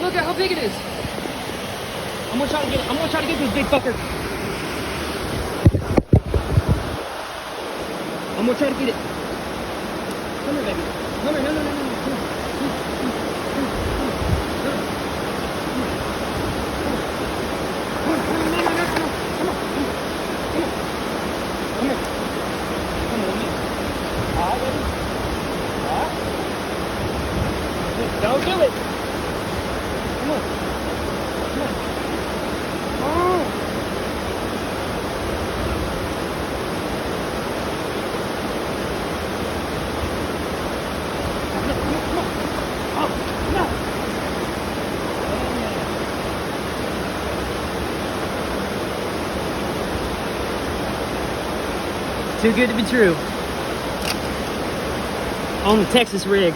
Look at how big it is. I'm gonna try to get this big fucker. I'm gonna try to get it. Come here, baby. Come here. No. Come here. Don't do it. Come on. Oh. Too good to be true. On the Texas rig.